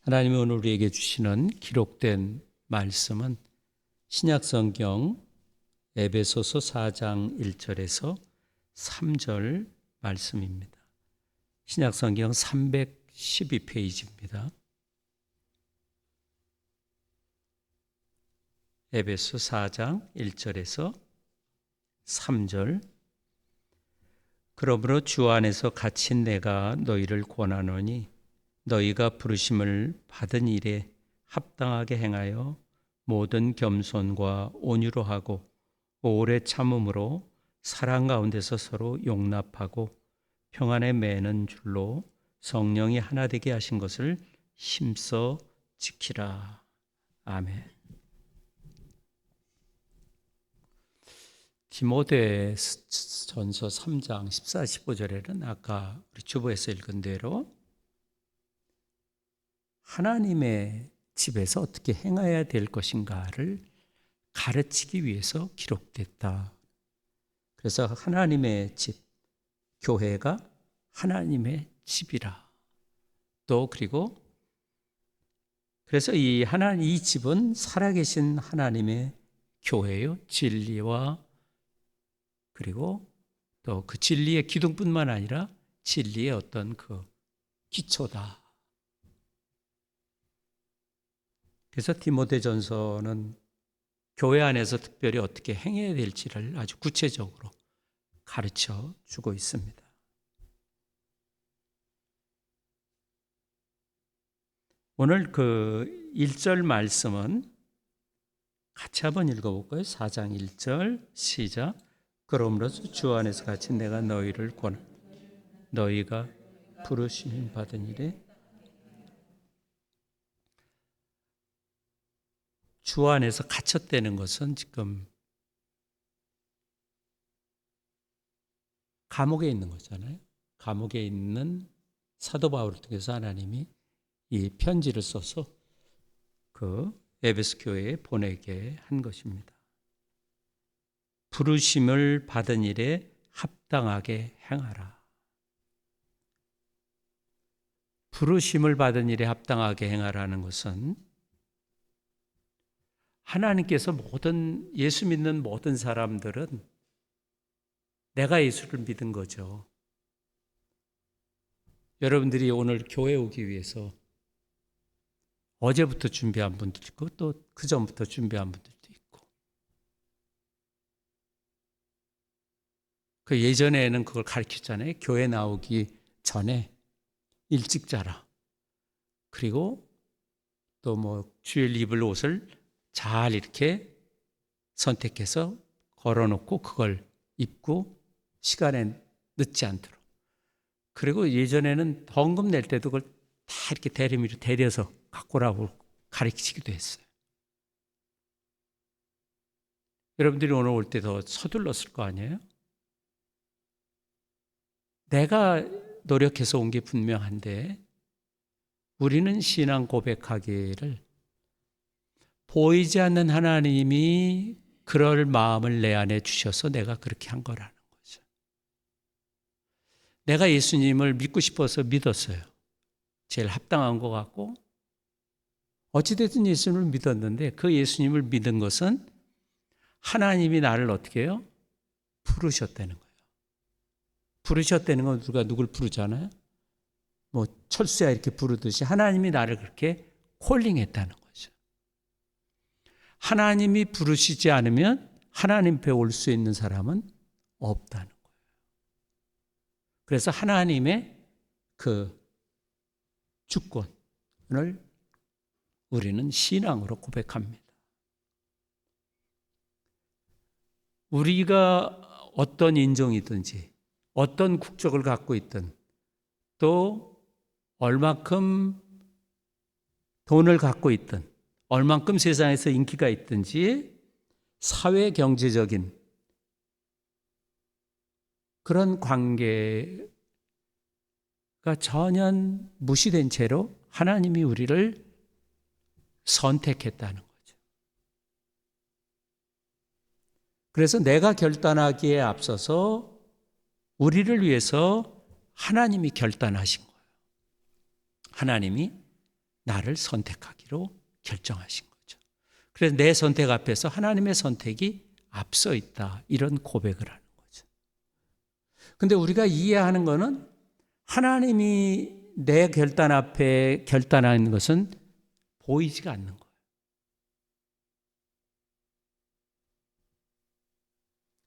하나님이 오늘 우리에게 주시는 기록된 말씀은 신약성경 에베소서 4장 1절에서 3절 말씀입니다. 신약성경 312페이지입니다. 에베소 4장 1절에서 3절. 그러므로 주 안에서 갇힌 내가 너희를 권하노니 너희가 부르심을 받은 일에 합당하게 행하여 모든 겸손과 온유로 하고 오래 참음으로 사랑 가운데서 서로 용납하고 평안에 매는 줄로 성령이 하나 되게 하신 것을 힘써 지키라. 아멘. 디모데전서 3장 14, 15절에는 아까 우리 주보에서 읽은 대로 하나님의 집에서 어떻게 행해야 될 것인가를 가르치기 위해서 기록됐다. 그래서 하나님의 집, 교회가 하나님의 집이라. 또 그리고 그래서 이 집은 살아계신 하나님의 교회요. 진리와 그리고 또 그 진리의 기둥뿐만 아니라 진리의 어떤 그 기초다. 그래서 디모데전서는 교회 안에서 특별히 어떻게 행해야 될지를 아주 구체적으로 가르쳐 주고 있습니다. 오늘 그 1절 말씀은 같이 한번 읽어볼까요? 4장 1절 시작. 그러므로서 주 안에서 갇힌 내가 너희를 권하노니 너희가 부르심 받은 일에 주 안에서 갇혔다는 것은 지금 감옥에 있는 거잖아요. 감옥에 있는 사도 바울을 통해서 하나님이 이 편지를 써서 그 에베소 교회에 보내게 한 것입니다. 부르심을 받은 일에 합당하게 행하라. 부르심을 받은 일에 합당하게 행하라는 것은 하나님께서 예수 믿는 모든 사람들은 내가 예수를 믿은 거죠. 여러분들이 오늘 교회 오기 위해서 어제부터 준비한 분도 있고 또 그전부터 준비한 분들도 있고 그 예전에는 그걸 가르쳤잖아요. 교회 나오기 전에 일찍 자라. 그리고 또 뭐 주일 입을 옷을 잘 이렇게 선택해서 걸어놓고 그걸 입고 시간에 늦지 않도록. 그리고 예전에는 헌금 낼 때도 그걸 다 이렇게 대리미로 데려서 갖고 오라고 가르치기도 했어요. 여러분들이 오늘 올 때 더 서둘렀을 거 아니에요? 내가 노력해서 온 게 분명한데 우리는 신앙 고백하기를 보이지 않는 하나님이 그럴 마음을 내 안에 주셔서 내가 그렇게 한 거라는 거죠. 내가 예수님을 믿고 싶어서 믿었어요. 제일 합당한 것 같고 어찌됐든 예수님을 믿었는데 그 예수님을 믿은 것은 하나님이 나를 어떻게 해요? 부르셨다는 거예요. 부르셨다는 건 누가 누굴 부르잖아요. 뭐 철수야 이렇게 부르듯이 하나님이 나를 그렇게 콜링했다는 거예요. 하나님이 부르시지 않으면 하나님 앞에 올 수 있는 사람은 없다는 거예요. 그래서 하나님의 그 주권을 우리는 신앙으로 고백합니다. 우리가 어떤 인종이든지 어떤 국적을 갖고 있든 또 얼마큼 돈을 갖고 있든 얼만큼 세상에서 인기가 있든지 사회 경제적인 그런 관계가 전혀 무시된 채로 하나님이 우리를 선택했다는 거죠. 그래서 내가 결단하기에 앞서서 우리를 위해서 하나님이 결단하신 거예요. 하나님이 나를 선택하기로 결정하신 거죠. 그래서 내 선택 앞에서 하나님의 선택이 앞서 있다. 이런 고백을 하는 거죠. 근데 우리가 이해하는 거는 하나님이 내 결단 앞에 결단하는 것은 보이지가 않는 거예요.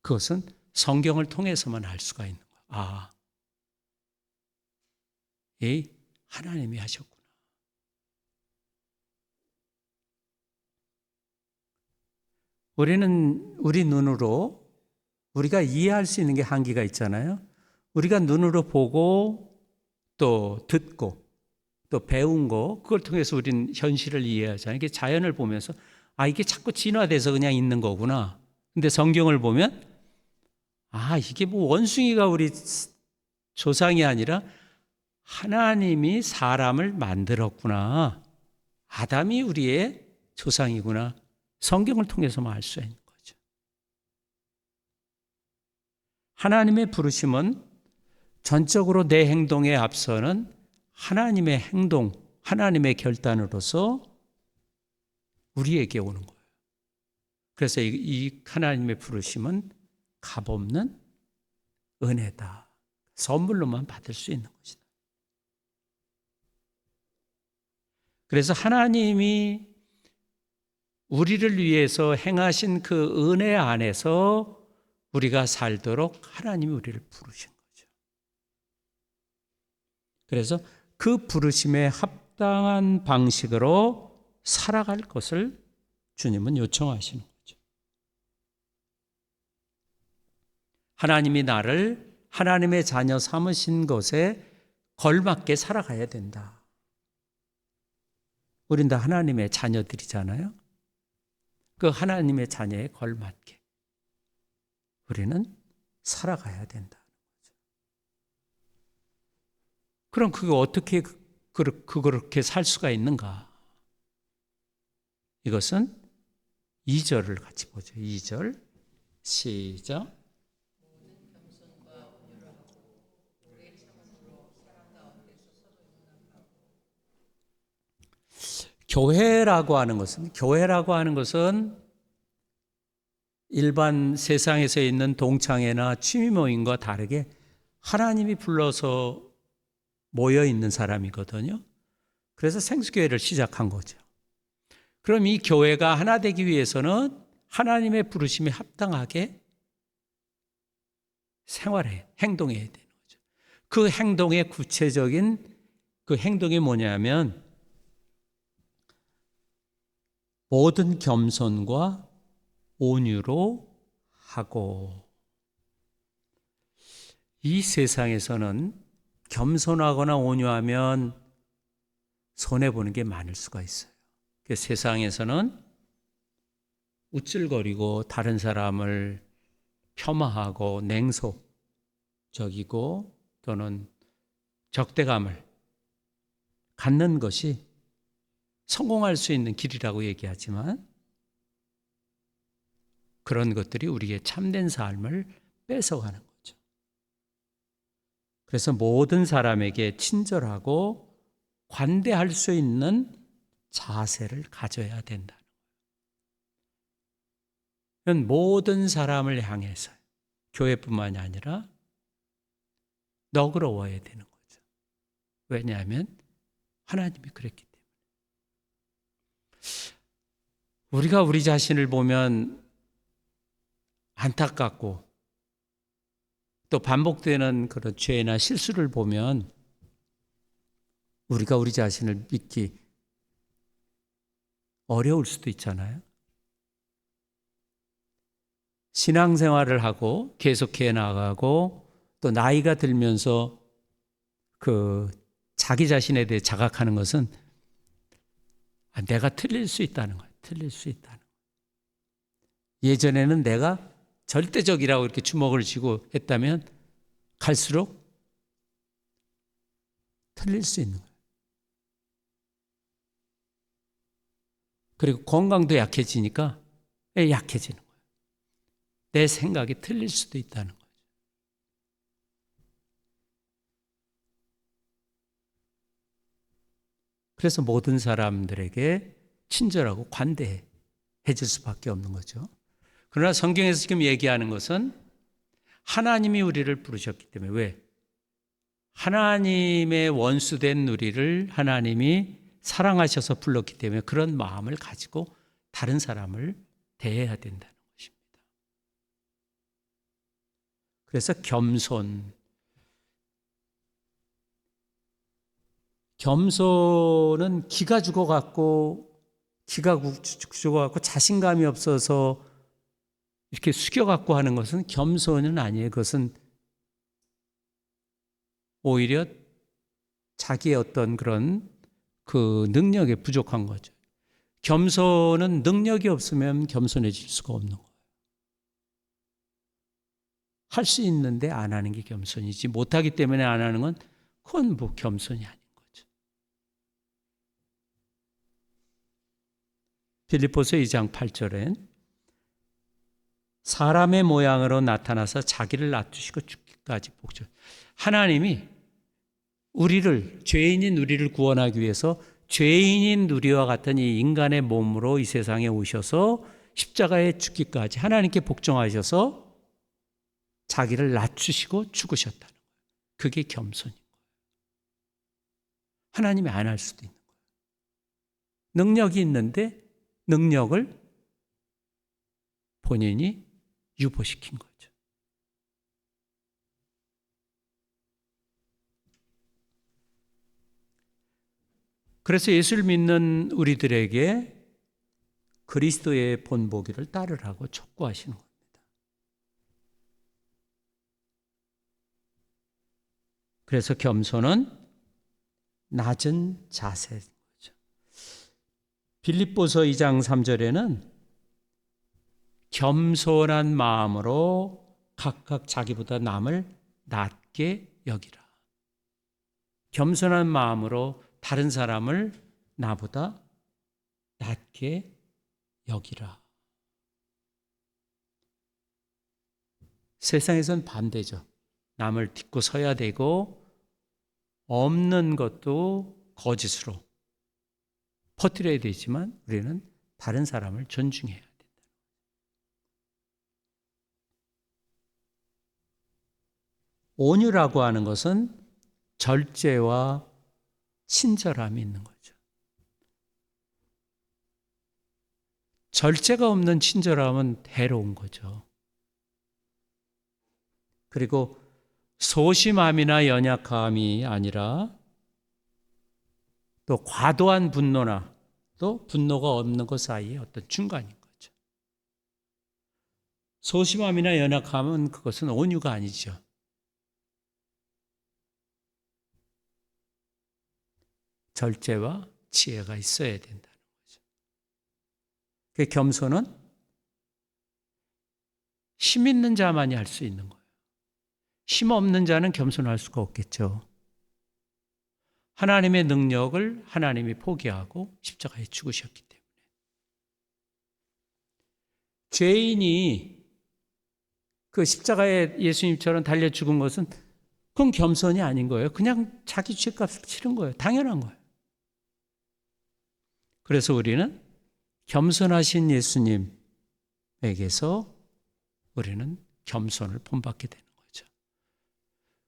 그것은 성경을 통해서만 알 수가 있는 거예요. 아, 하나님이 하셨구나. 우리는 우리 눈으로 우리가 이해할 수 있는 게 한계가 있잖아요. 우리가 눈으로 보고 또 듣고 또 배운 거 그걸 통해서 우리는 현실을 이해하잖아요. 이게 자연을 보면서 이게 자꾸 진화돼서 그냥 있는 거구나. 근데 성경을 보면 이게 뭐 원숭이가 우리 조상이 아니라 하나님이 사람을 만들었구나. 아담이 우리의 조상이구나. 성경을 통해서만 알 수 있는 거죠. 하나님의 부르심은 전적으로 내 행동에 앞서는 하나님의 행동, 하나님의 결단으로서 우리에게 오는 거예요. 그래서 이 하나님의 부르심은 값없는 은혜다. 선물로만 받을 수 있는 것이다. 그래서 하나님이 우리를 위해서 행하신 그 은혜 안에서 우리가 살도록 하나님이 우리를 부르신 거죠. 그래서 그 부르심에 합당한 방식으로 살아갈 것을 주님은 요청하시는 거죠. 하나님이 나를 하나님의 자녀 삼으신 것에 걸맞게 살아가야 된다. 우린 다 하나님의 자녀들이잖아요. 그 하나님의 자녀에 걸맞게 우리는 살아가야 된다는 거죠. 그럼 그게 어떻게 그렇게 살 수가 있는가? 이것은 2절을 같이 보죠. 2절 시작. 교회라고 하는 것은 일반 세상에서 있는 동창회나 취미 모임과 다르게 하나님이 불러서 모여 있는 사람이거든요. 그래서 생수교회를 시작한 거죠. 그럼 이 교회가 하나 되기 위해서는 하나님의 부르심에 합당하게 행동해야 되는 거죠. 그 행동의 구체적인 그 행동이 뭐냐면 모든 겸손과 온유로 하고, 이 세상에서는 겸손하거나 온유하면 손해보는 게 많을 수가 있어요. 세상에서는 우쭐거리고 다른 사람을 폄하하고 냉소적이고 또는 적대감을 갖는 것이 성공할 수 있는 길이라고 얘기하지만 그런 것들이 우리의 참된 삶을 뺏어가는 거죠. 그래서 모든 사람에게 친절하고 관대할 수 있는 자세를 가져야 된다는 거예요. 모든 사람을 향해서 교회뿐만이 아니라 너그러워야 되는 거죠. 왜냐하면 하나님이 그랬기 때문에. 우리가 우리 자신을 보면 안타깝고 또 반복되는 그런 죄나 실수를 보면 우리가 우리 자신을 믿기 어려울 수도 있잖아요. 신앙생활을 하고 계속해 나가고 또 나이가 들면서 그 자기 자신에 대해 자각하는 것은 내가 틀릴 수 있다는 거예요. 틀릴 수 있다는 거예요. 예전에는 내가 절대적이라고 이렇게 주먹을 쥐고 했다면 갈수록 틀릴 수 있는 거예요. 그리고 건강도 약해지니까 약해지는 거예요. 내 생각이 틀릴 수도 있다는 거죠. 그래서 모든 사람들에게 친절하고 관대해질 수밖에 없는 거죠. 그러나 성경에서 지금 얘기하는 것은 하나님이 우리를 부르셨기 때문에, 왜? 하나님의 원수된 우리를 하나님이 사랑하셔서 불렀기 때문에 그런 마음을 가지고 다른 사람을 대해야 된다는 것입니다. 그래서 겸손은 기가 죽어갖고 자신감이 없어서 이렇게 숙여갖고 하는 것은 겸손은 아니에요. 그것은 오히려 자기의 어떤 그런 그 능력에 부족한 거죠. 겸손은 능력이 없으면 겸손해질 수가 없는 거예요. 할 수 있는데 안 하는 게 겸손이지, 못하기 때문에 안 하는 건 그건 뭐 겸손이 아닌 거죠. 빌립보서 2장 8절엔 사람의 모양으로 나타나서 자기를 낮추시고 죽기까지 복종. 하나님이 죄인인 우리를 구원하기 위해서 죄인인 우리와 같은 이 인간의 몸으로 이 세상에 오셔서 십자가에 죽기까지 하나님께 복종하셔서 자기를 낮추시고 죽으셨다는 거예요. 그게 겸손인 거예요. 하나님이 안 할 수도 있는 거예요. 능력이 있는데 능력을 본인이 유보시킨 거죠. 그래서 예수를 믿는 우리들에게 그리스도의 본보기를 따르라고 촉구하시는 겁니다. 그래서 겸손은 낮은 자세인 거죠. 빌립보서 2장 3절에는 겸손한 마음으로 각각 자기보다 남을 낮게 여기라. 겸손한 마음으로 다른 사람을 나보다 낮게 여기라. 세상에선 반대죠. 남을 딛고 서야 되고 없는 것도 거짓으로 퍼뜨려야 되지만 우리는 다른 사람을 존중해야 된다. 온유라고 하는 것은 절제와 친절함이 있는 거죠. 절제가 없는 친절함은 해로운 거죠. 그리고 소심함이나 연약함이 아니라 또 과도한 분노나 또 분노가 없는 것 사이에 어떤 중간인 거죠. 소심함이나 연약함은 그것은 온유가 아니죠. 절제와 지혜가 있어야 된다는 거죠. 그 겸손은 힘 있는 자만이 할 수 있는 거예요. 힘 없는 자는 겸손할 수가 없겠죠. 하나님의 능력을 하나님이 포기하고 십자가에 죽으셨기 때문에. 죄인이 그 십자가에 예수님처럼 달려 죽은 것은 그건 겸손이 아닌 거예요. 그냥 자기 죄값을 치른 거예요. 당연한 거예요. 그래서 우리는 겸손하신 예수님에게서 우리는 겸손을 본받게 되는 거죠.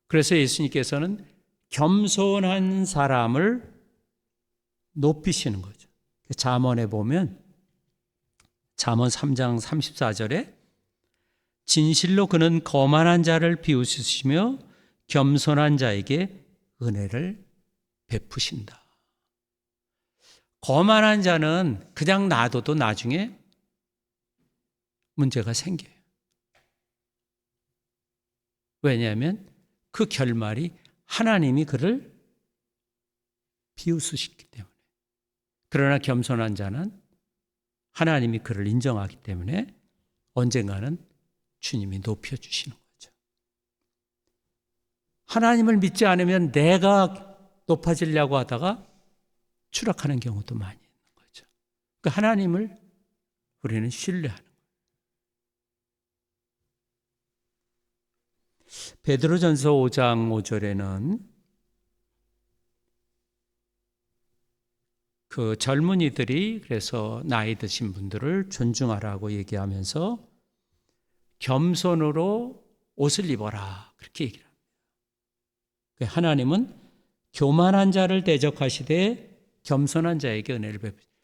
그래서 예수님께서는 겸손한 사람을 높이시는 거죠. 잠언에 보면 잠언 3장 34절에 진실로 그는 거만한 자를 비웃으시며 겸손한 자에게 은혜를 베푸신다. 거만한 자는 그냥 놔둬도 나중에 문제가 생겨요. 왜냐하면 그 결말이 하나님이 그를 비웃으시기 때문에. 그러나 겸손한 자는 하나님이 그를 인정하기 때문에 언젠가는 주님이 높여주시는 거죠. 하나님을 믿지 않으면 내가 높아지려고 하다가 추락하는 경우도 많이 있는 거죠. 그러니까 하나님을 우리는 신뢰하는 거예요. 베드로전서 5장 5절에는 그 젊은이들이 그래서 나이 드신 분들을 존중하라고 얘기하면서 겸손으로 옷을 입어라 그렇게 얘기를 합니다. 하나님은 교만한 자를 대적하시되 겸손한 자에게 은혜를 베푸시고,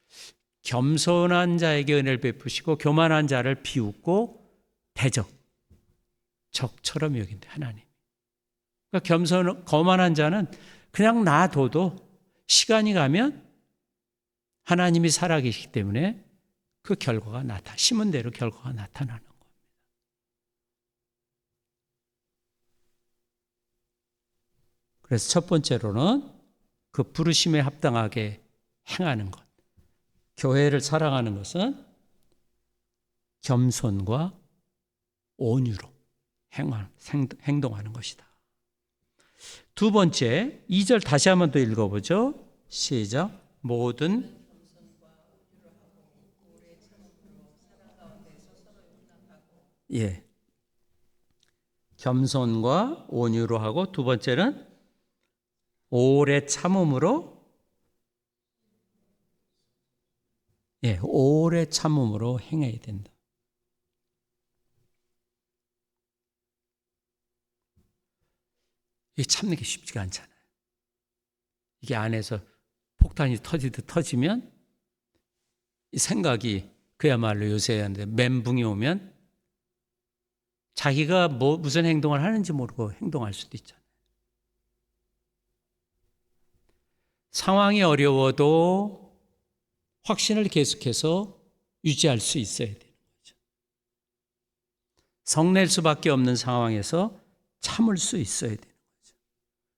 겸손한 자에게 은혜를 베푸시고 교만한 자를 비웃고 대적, 적처럼 여긴다 하나님. 그러니까 거만한 자는 그냥 놔둬도 시간이 가면 하나님이 살아계시기 때문에 그 결과가 심은 대로 결과가 나타나는 겁니다. 그래서 첫 번째로는 그 부르심에 합당하게 행하는 것. 교회를 사랑하는 것은 겸손과 온유로 행동하는 것이다. 두 번째, 2절 다시 한번 더 읽어보죠. 시작. 모든 겸손과 온유로 하고, 두 번째는 오래 참음으로 오래 참음으로 행해야 된다. 이게 참는 게 쉽지가 않잖아요. 이게 안에서 폭탄이 터지듯 터지면 이 생각이 그야말로 요새 멘붕이 오면 자기가 무슨 행동을 하는지 모르고 행동할 수도 있잖아요. 상황이 어려워도 확신을 계속해서 유지할 수 있어야 되는 거죠. 성낼 수밖에 없는 상황에서 참을 수 있어야 되는 거죠.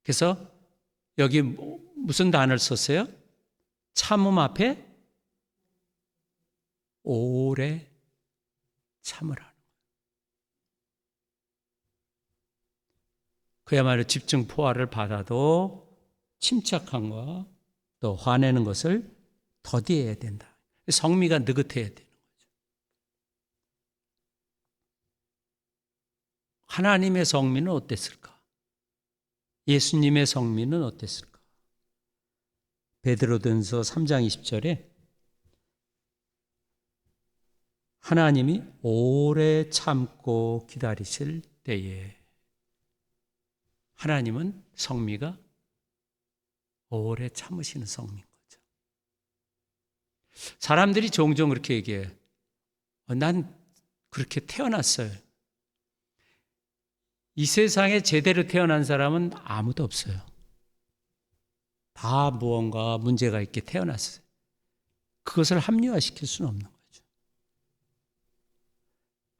그래서 여기 무슨 단어를 썼어요? 참음 앞에 오래 참으라는 거예요. 그야말로 집중 포화를 받아도 침착함과 또 화내는 것을 더디해야 된다. 성미가 느긋해야 되는 거죠. 하나님의 성미는 어땠을까? 예수님의 성미는 어땠을까? 베드로전서 3장 20절에 하나님이 오래 참고 기다리실 때에, 하나님은 성미가 오래 참으시는 성미인 거죠. 사람들이 종종 그렇게 얘기해요. 난 그렇게 태어났어요. 이 세상에 제대로 태어난 사람은 아무도 없어요. 다 무언가 문제가 있게 태어났어요. 그것을 합리화시킬 수는 없는 거죠.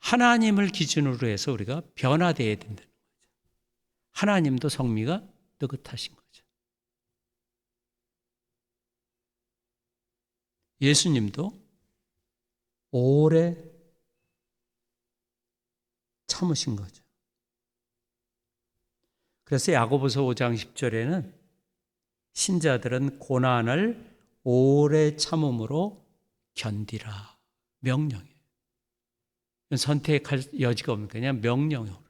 하나님을 기준으로 해서 우리가 변화되어야 된다는 거죠. 하나님도 성미가 느긋하신 거죠. 예수님도 오래 참으신 거죠. 그래서 야고보서 5장 10절에는 신자들은 고난을 오래 참음으로 견디라. 명령이에요. 선택할 여지가 없는 그냥 명령이에요.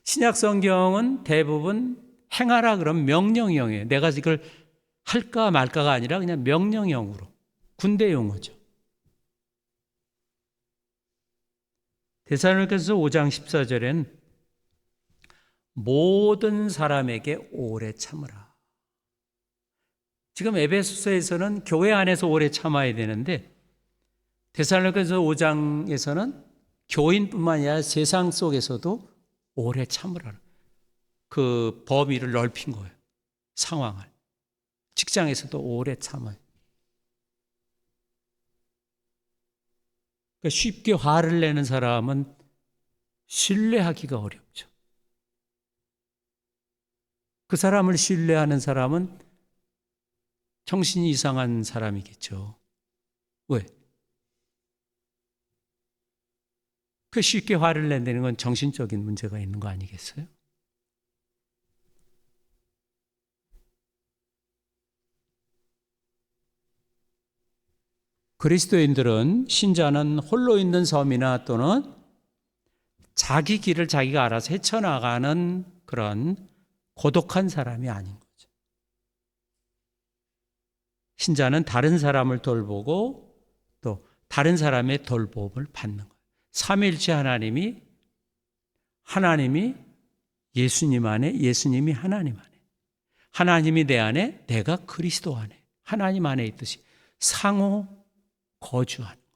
신약 성경은 대부분 행하라 그러면 명령형이에요. 내가 이걸 할까 말까가 아니라 그냥 명령형으로. 군대 용어죠. 데살로니가서 5장 14절에는 모든 사람에게 오래 참으라. 지금 에베소서에서는 교회 안에서 오래 참아야 되는데 데살로니가서 5장에서는 교인뿐만 아니라 세상 속에서도 오래 참으라. 그 범위를 넓힌 거예요. 상황을. 직장에서도 오래 참아요. 그러니까 쉽게 화를 내는 사람은 신뢰하기가 어렵죠. 그 사람을 신뢰하는 사람은 정신이 이상한 사람이겠죠. 왜? 그 쉽게 화를 낸다는 건 정신적인 문제가 있는 거 아니겠어요? 그리스도인들은, 신자는 홀로 있는 섬이나 또는 자기 길을 자기가 알아서 헤쳐나가는 그런 고독한 사람이 아닌 거죠. 신자는 다른 사람을 돌보고 또 다른 사람의 돌봄을 받는 거예요. 삼위일체 하나님이 예수님 안에, 예수님이 하나님 안에, 하나님이 내 안에, 내가 그리스도 안에, 하나님 안에 있듯이 상호 거주하는 거예요.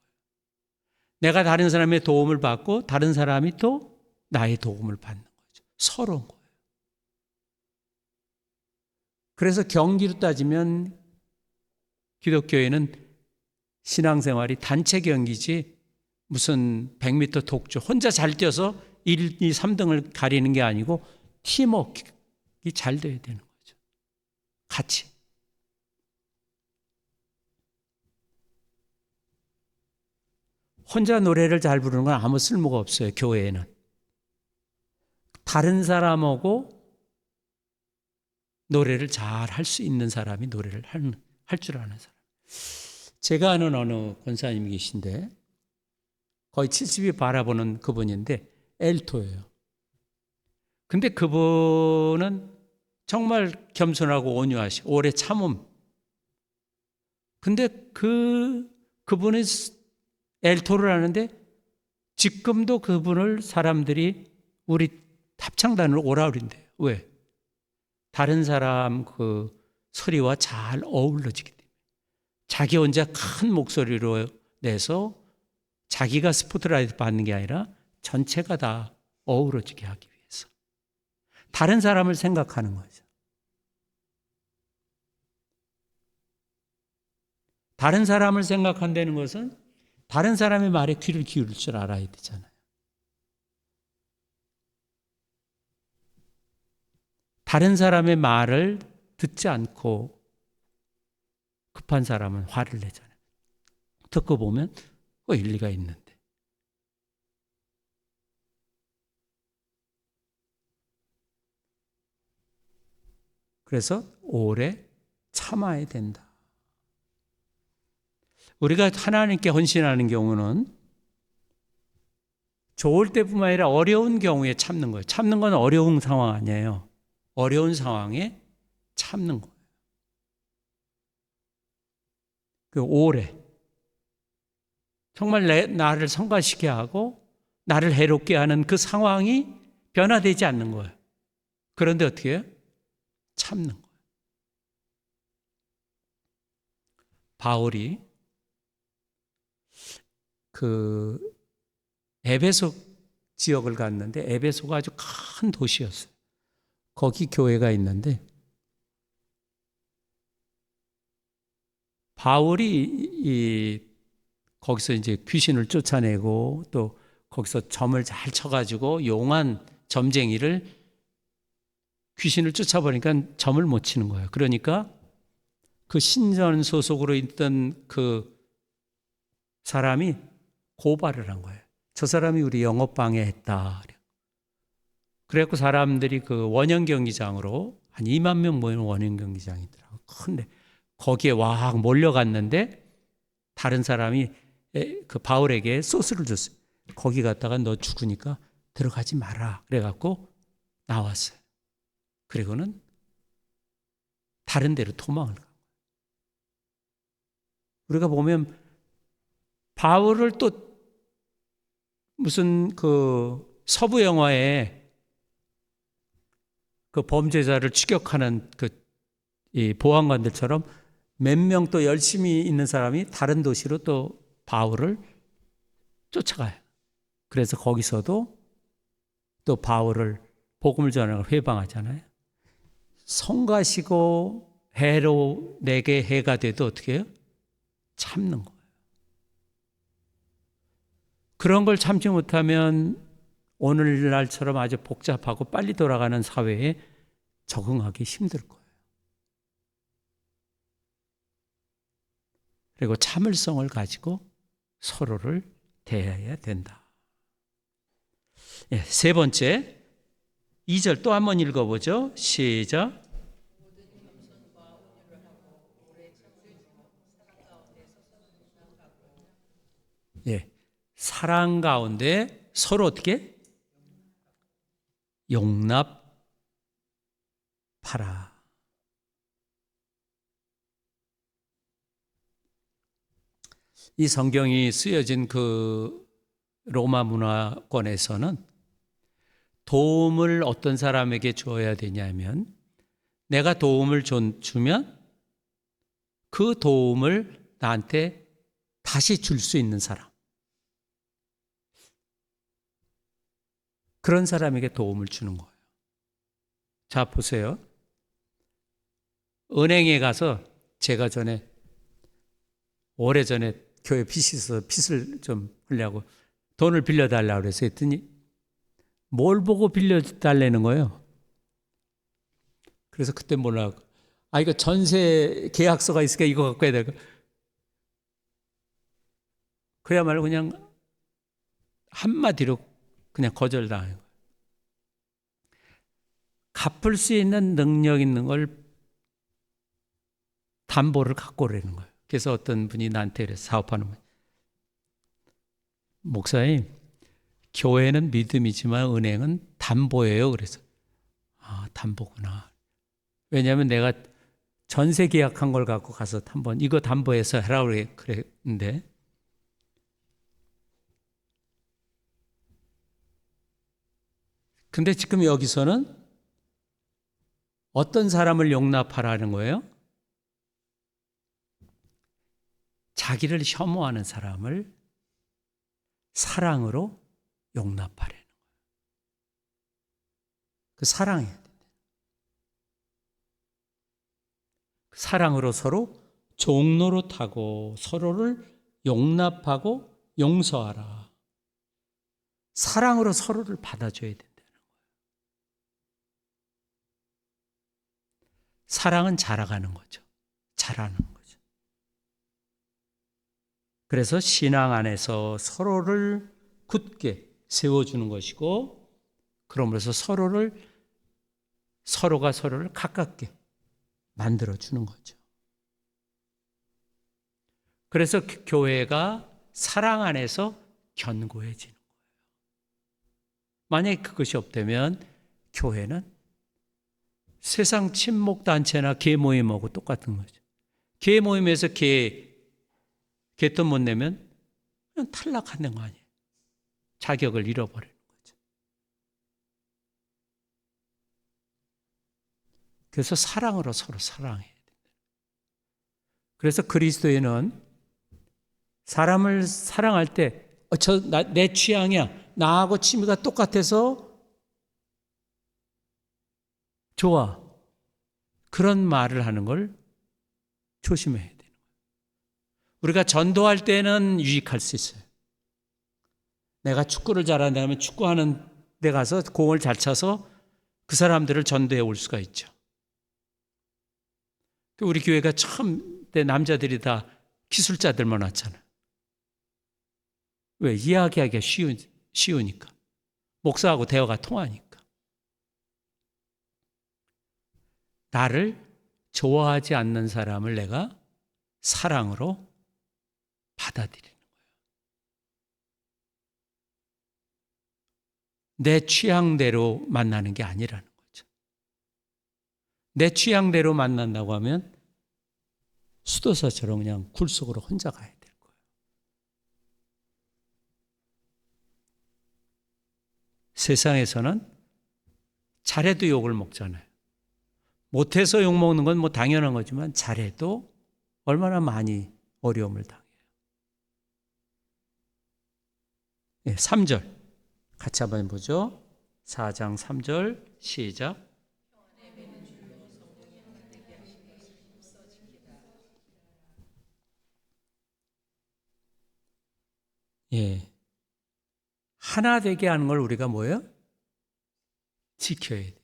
내가 다른 사람의 도움을 받고 다른 사람이 또 나의 도움을 받는 거죠. 서로인 거예요. 그래서 경기로 따지면 기독교회는 신앙생활이 단체 경기지 무슨 100m 독주 혼자 잘 뛰어서 1, 2, 3등을 가리는 게 아니고 팀워크가 잘 돼야 되는 거죠. 같이. 혼자 노래를 잘 부르는 건 아무 쓸모가 없어요. 교회에는. 다른 사람하고 노래를 잘 할 수 있는 사람이 노래를 할 줄 아는 사람. 제가 아는 어느 권사님이 계신데 거의 70이 바라보는 그분인데 엘토예요. 근데 그분은 정말 겸손하고 온유하시고 오래 참음. 근데 그분이 엘토를 하는데 지금도 그분을 사람들이 우리 합창단으로 오라 그런대요. 왜? 다른 사람 그 소리와 잘 어우러지기 때문에. 자기 혼자 큰 목소리로 내서 자기가 스포트라이트 받는 게 아니라 전체가 다 어우러지게 하기 위해서. 다른 사람을 생각하는 거죠. 다른 사람을 생각한다는 것은 다른 사람의 말에 귀를 기울일 줄 알아야 되잖아요. 다른 사람의 말을 듣지 않고 급한 사람은 화를 내잖아요. 듣고 보면 일리가 있는데. 그래서 오래 참아야 된다. 우리가 하나님께 헌신하는 경우는 좋을 때뿐만 아니라 어려운 경우에 참는 거예요. 참는 건 어려운 상황 아니에요. 어려운 상황에 참는 거예요. 그 오래 정말 나를 성가시게 하고 나를 해롭게 하는 그 상황이 변화되지 않는 거예요. 그런데 어떻게 해요? 참는 거예요. 바울이 그 에베소 지역을 갔는데 에베소가 아주 큰 도시였어요. 거기 교회가 있는데 바울이 거기서 이제 귀신을 쫓아내고 또 거기서 점을 잘 쳐가지고 용한 점쟁이를 귀신을 쫓아버리니까 점을 못 치는 거예요. 그러니까 그 신전 소속으로 있던 그 사람이 고발을 한 거예요. 저 사람이 우리 영업 방해했다. 그래갖고 사람들이 그 원형 경기장으로 한 2만 명 모이는 원형 경기장이더라고요. 큰데 거기에 와 몰려갔는데 다른 사람이 그 바울에게 소스를 줬어요. 거기 갔다가 너 죽으니까 들어가지 마라. 그래갖고 나왔어요. 그리고는 다른 데로 도망을 간 거예요. 우리가 보면 바울을 또 무슨 그 서부 영화에 그 범죄자를 추격하는 그 이 보안관들처럼 몇 명 또 열심히 있는 사람이 다른 도시로 또 바울을 쫓아가요. 그래서 거기서도 또 바울을 복음을 전하고 회방하잖아요. 성가시고 해로 내게 해가 돼도 어떻게 해요? 참는 거예요. 그런 걸 참지 못하면 오늘날처럼 아주 복잡하고 빨리 돌아가는 사회에 적응하기 힘들 거예요. 그리고 참을성을 가지고 서로를 대해야 된다. 세 번째, 2절 또 한번 읽어보죠. 시작. 사랑 가운데 서로 어떻게? 용납하라. 이 성경이 쓰여진 그 로마 문화권에서는 도움을 어떤 사람에게 줘야 되냐면 내가 도움을 주면 그 도움을 나한테 다시 줄 수 있는 사람, 그런 사람에게 도움을 주는 거예요. 자, 보세요. 은행에 가서 제가 오래전에 교회 빚이 있어서 빚을 좀 하려고 돈을 빌려달라고 그래서 했더니 뭘 보고 빌려달라는 거예요. 그래서 그때 몰라. 이거 전세 계약서가 있으니까 이거 갖고 해야 돼. 그야말로 그냥 한마디로 그냥 거절당해요. 갚을 수 있는 능력 있는 걸 담보를 갖고 오라는 거예요. 그래서 어떤 분이 나한테 그래서 사업하는 분, 목사님, 교회는 믿음이지만 은행은 담보예요. 그래서 담보구나. 왜냐하면 내가 전세 계약한 걸 갖고 가서 한번 이거 담보해서 해라고 그랬는데 근데 지금 여기서는 어떤 사람을 용납하라는 거예요? 자기를 혐오하는 사람을 사랑으로 용납하라는 거예요. 그 사랑해야 돼. 사랑으로 서로 종노릇하고 서로를 용납하고 용서하라. 사랑으로 서로를 받아줘야 된다는 거예요. 사랑은 자라가는 거죠. 자라는 거죠. 그래서 신앙 안에서 서로를 굳게 세워주는 것이고, 그러면서 서로가 서로를 가깝게 만들어주는 거죠. 그래서 교회가 사랑 안에서 견고해지는 거예요. 만약에 그것이 없다면 교회는 세상 친목단체나 계모임하고 똑같은 거죠. 계모임에서 개돈 못 내면 그냥 탈락하는 거 아니에요. 자격을 잃어버리는 거죠. 그래서 사랑으로 서로 사랑해야 된다. 그래서 그리스도인은 사람을 사랑할 때 내 취향이야. 나하고 취미가 똑같아서 좋아. 그런 말을 하는 걸 조심해야 되는 거예요. 우리가 전도할 때는 유익할 수 있어요. 내가 축구를 잘한다면 축구하는 데 가서 공을 잘 차서 그 사람들을 전도해 올 수가 있죠. 우리 교회가 처음 때 남자들이 다 기술자들만 왔잖아요. 왜? 이야기하기가 쉬우니까. 목사하고 대화가 통하니까. 나를 좋아하지 않는 사람을 내가 사랑으로 받아들이는 거예요. 내 취향대로 만나는 게 아니라는 거죠. 내 취향대로 만난다고 하면 수도사처럼 그냥 굴 속으로 혼자 가야 될 거예요. 세상에서는 잘해도 욕을 먹잖아요. 못해서 욕먹는 건 뭐 당연한 거지만 잘해도 얼마나 많이 어려움을 당해요. 3절 같이 한번 보죠. 4장 3절 시작. 하나 되게 하는 걸 우리가 뭐예요? 지켜야 돼요.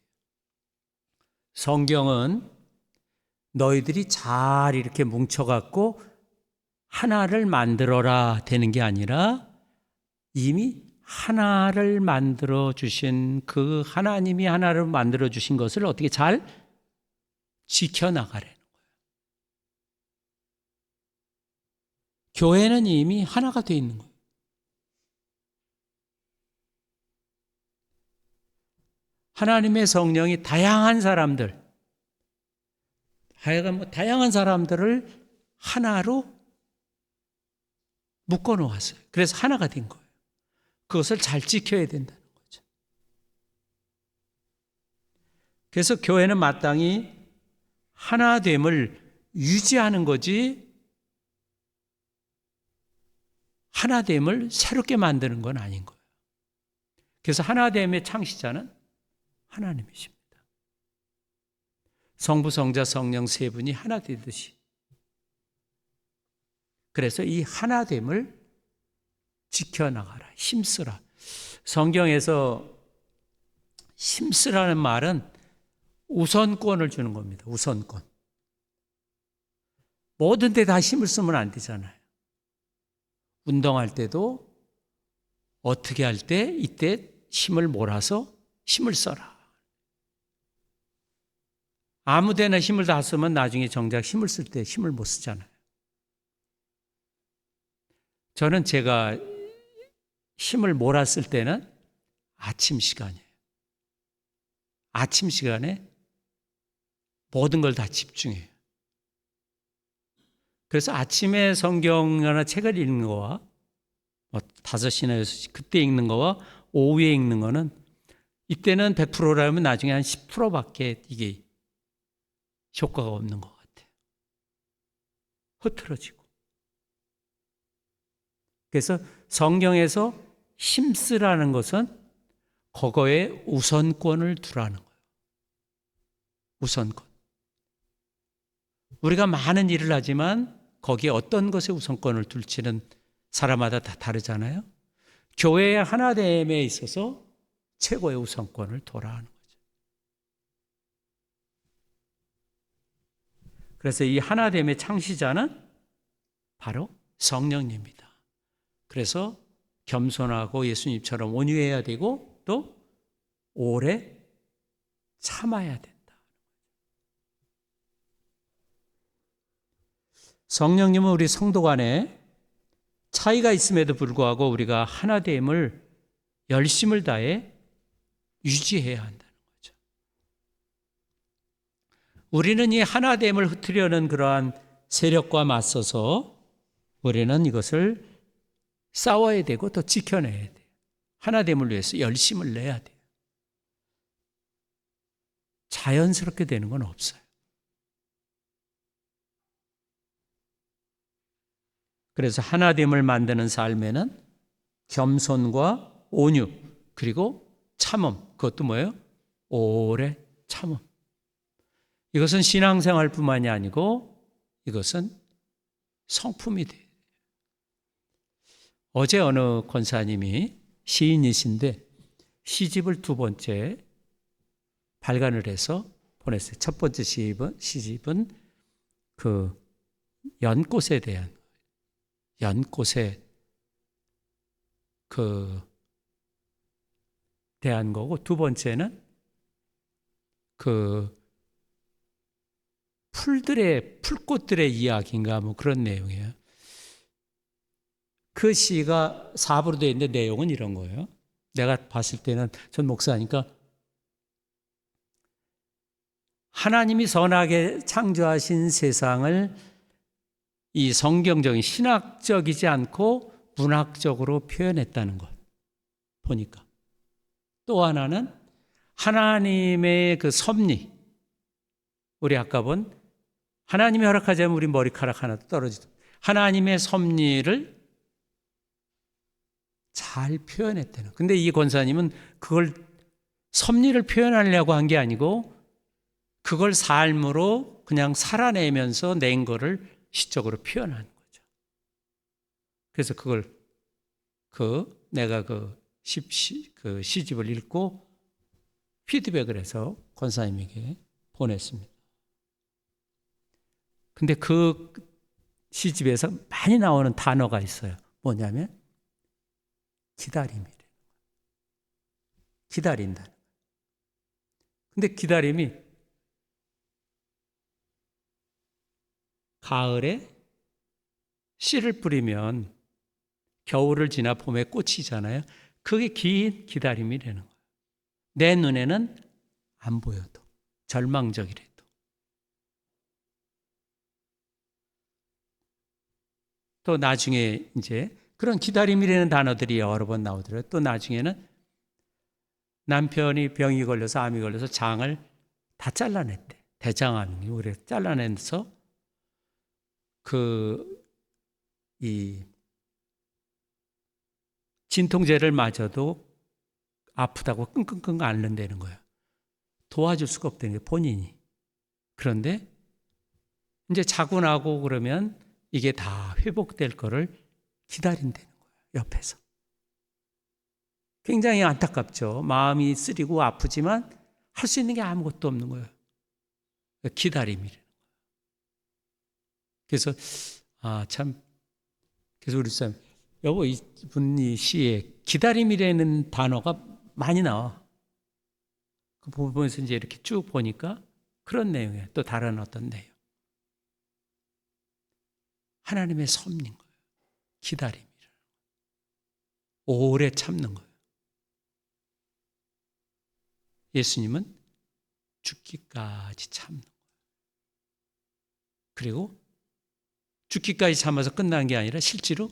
성경은 너희들이 잘 이렇게 뭉쳐갖고 하나를 만들어라 되는 게 아니라 이미 하나를 만들어 주신 그 하나님이 하나를 만들어 주신 것을 어떻게 잘 지켜나가라는 거예요. 교회는 이미 하나가 되어 있는 거예요. 하나님의 성령이 다양한 사람들, 하여간 다양한 사람들을 하나로 묶어 놓았어요. 그래서 하나가 된 거예요. 그것을 잘 지켜야 된다는 거죠. 그래서 교회는 마땅히 하나됨을 유지하는 거지 하나됨을 새롭게 만드는 건 아닌 거예요. 그래서 하나됨의 창시자는 하나님이십니다. 성부, 성자, 성령 세 분이 하나 되듯이. 그래서 이 하나됨을 지켜나가라, 힘쓰라. 성경에서 힘쓰라는 말은 우선권을 주는 겁니다. 우선권. 모든 데 다 힘을 쓰면 안 되잖아요. 운동할 때도 어떻게 할 때 이때 힘을 몰아서 힘을 써라. 아무 데나 힘을 다 쓰면 나중에 정작 힘을 쓸 때 힘을 못 쓰잖아요. 저는 제가 힘을 몰았을 때는 아침 시간이에요. 아침 시간에 모든 걸 다 집중해요. 그래서 아침에 성경이나 책을 읽는 거와 5시나 6시 그때 읽는 거와 오후에 읽는 거는 이때는 100%라면 나중에 한 10%밖에 이게 효과가 없는 것 같아요. 흐트러지고. 그래서 성경에서 힘쓰라는 것은 그거에 우선권을 두라는 거예요. 우선권. 우리가 많은 일을 하지만 거기에 어떤 것에 우선권을 둘지는 사람마다 다 다르잖아요. 교회의 하나됨에 있어서 최고의 우선권을 둬라 하는 거죠. 그래서 이 하나됨의 창시자는 바로 성령님입니다. 그래서 겸손하고 예수님처럼 온유해야 되고 또 오래 참아야 된다. 성령님은 우리 성도 간에 차이가 있음에도 불구하고 우리가 하나됨을 열심을 다해 유지해야 한다는 거죠. 우리는 이 하나됨을 흐트려는 그러한 세력과 맞서서 우리는 이것을 싸워야 되고 또 지켜내야 돼요. 하나됨을 위해서 열심을 내야 돼요. 자연스럽게 되는 건 없어요. 그래서 하나됨을 만드는 삶에는 겸손과 온유 그리고 참음, 그것도 뭐예요? 오래 참음. 이것은 신앙생활뿐만이 아니고 이것은 성품이 돼요. 어제 어느 권사님이 시인이신데 시집을 2번째 발간을 해서 보냈어요. 첫 번째 시집은 그 연꽃에 대한 연꽃에 대한 거고, 2번째는 풀꽃들의 이야기인가 뭐 그런 내용이에요. 그 시가 4부로 되어 있는데 내용은 이런 거예요. 내가 봤을 때는 전 목사니까 하나님이 선하게 창조하신 세상을 이 성경적인 신학적이지 않고 문학적으로 표현했다는 것 보니까, 또 하나는 하나님의 그 섭리, 우리 아까 본 하나님이 허락하지 않으면 우리 머리카락 하나도 떨어지도 하나님의 섭리를 잘 표현했다는. 근데 이 권사님은 그걸 섭리를 표현하려고 한 게 아니고 그걸 삶으로 그냥 살아내면서 낸 거를 시적으로 표현한 거죠. 그래서 그걸 내가 시집을 읽고 피드백을 해서 권사님에게 보냈습니다. 근데 그 시집에서 많이 나오는 단어가 있어요. 뭐냐면 기다림이래요. 기다린다. 근데 기다림이 가을에 씨를 뿌리면 겨울을 지나 봄에 꽂히잖아요. 그게 긴 기다림이라는 거예요. 내 눈에는 안 보여도, 절망적이래도. 또 나중에 이제 그런 기다림이라는 단어들이 여러 번 나오더라고요. 또 나중에는 남편이 병이 걸려서 암이 걸려서 장을 다 잘라냈대. 대장암이 우리 잘라내서 이 진통제를 맞아도 아프다고 끙끙끙 앓는다는 거예요. 도와줄 수가 없다는 게 본인이. 그런데 이제 자고 나고 그러면 이게 다 회복될 거를 기다린다는 거예요. 옆에서. 굉장히 안타깝죠. 마음이 쓰리고 아프지만 할 수 있는 게 아무것도 없는 거예요. 기다림이라는 거예요. 그래서 그래서 우리 사람 여보 이분이 시에 기다림이라는 단어가 많이 나와. 그 부분에서 이제 이렇게 쭉 보니까 그런 내용이에요. 또 다른 어떤 내용. 하나님의 섭리인 거예요. 기다림이라는 거예요. 오래 참는 거예요. 예수님은 죽기까지 참는 거예요. 그리고 죽기까지 참아서 끝난 게 아니라 실제로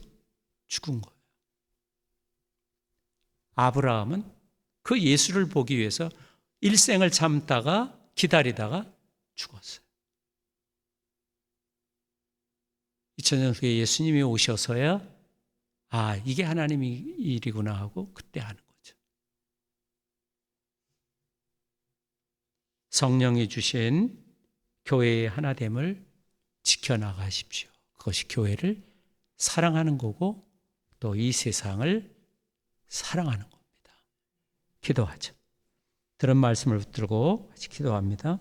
죽은 거예요. 아브라함은 그 예수를 보기 위해서 일생을 참다가 기다리다가 죽었어요. 2000년 후에 예수님이 오셔서야 이게 하나님의 일이구나 하고 그때 하는 거죠. 성령이 주신 교회의 하나됨을 지켜나가십시오. 그것이 교회를 사랑하는 거고 또 이 세상을 사랑하는 겁니다. 기도하죠. 들은 말씀을 붙들고 같이 기도합니다.